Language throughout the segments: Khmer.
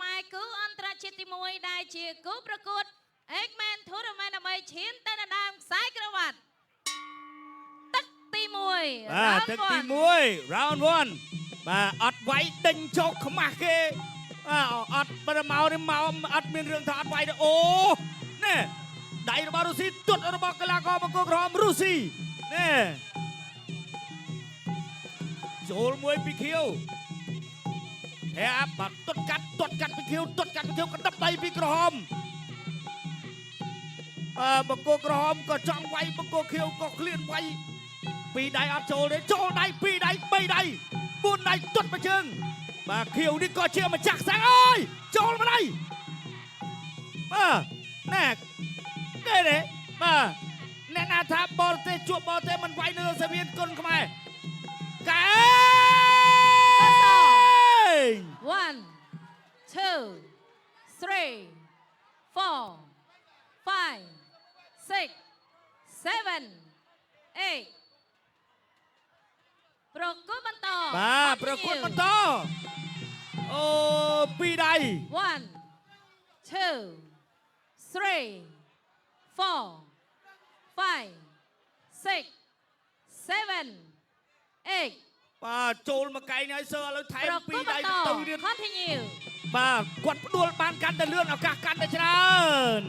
ខ្មែរគឺអន្តរជាតិទី1ដែលជាគូប្រកួត X-Men Tournament ដើម្បីឈានទៅដណ្ដើមខ្សែក្រវ៉ាត់ទឹកទី1 ទឹកទី1 round 1បាទអត់វាយដេញចោកខ្មាស់គេអត់បើមកនេះមកអត់មានរឿងថាអត់វាយទេអូណែដៃរបស់រុស្ស៊ីទាត់របស់កីឡាករបង្គោលក្រហមរុស្ស៊ីណែចូលមួយពីខៀវហេអាបាទទាត់កាត់ពីខៀវទាត់កាត់ពីខៀវក៏ដប់ដៃពីក្រហមបង្គោលក្រហមក៏ចង់វាយបង្គោលខៀវក៏ឃ្លានវាយពីរដៃអត់ចូលទេចូលដៃពីរដៃ3ដៃ4ដៃទាត់មកជើងបាទខៀវនេះក៏ជាម្ចាស់ខ្សែអើយចូលមកដៃបាទណែគេទេបាទអ្នកណាថាបលទេជួបបលទេមិនវាយនៅសាវៀនគុណខ្មែរកែ 1 2 3 4 5 6 7 8ប្រកួតបន្តបាទប្រកួតបន្តអូពីរដៃ 1 2 3 4 5 6 7 8បាទចូលមកកែងហើយសើឥឡូវថែមពីរដៃទៅទៀត continue បាទគាត់ផ្ដួលបានកាន់តែលឿនឱកាសកាន់តែច្រើន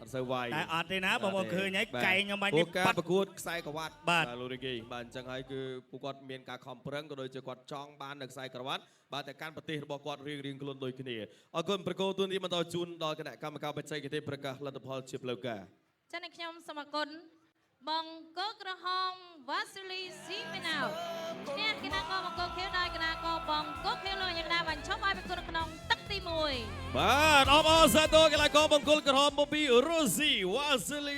អត់សូវវាយតែអត់ទេណាបងប្អូនឃើញហើយកែងខ្ញុំបាញ់នេះការប្រកួតខ្សែក្រវ៉ាត់បាទលោករីគីបាទអញ្ចឹងហើយគឺពួកគាត់មានការខំប្រឹងក៏ដូចជាគាត់ចង់បាននៅខ្សែក្រវ៉ាត់បាទតែកាន់ប្រទេសរបស់គាត់រៀងខ្លួនដូចគ្នាអរគុណប្រកួតទូនេះបន្តជូនដល់គណៈកម្មការបច្ចេកទេសប្រកាសលទ្ធផលជាផ្លូវការចា៎អ្នកខ្ញុំសូមអរគុណបង្គោលក្រហមវ៉ាស៊ូលីស៊ីមីណៅអ្នកគណៈកបង្គោលខៀវដោយគណៈកបង្គោលខៀវលោកយន្តបញ្ឈប់ឲ្យប្រកួតក្នុងទឹកទី1បាទអបអរសាទរកីឡាករបង្គោលក្រហមពីរុស្ស៊ីវ៉ាស៊ូលី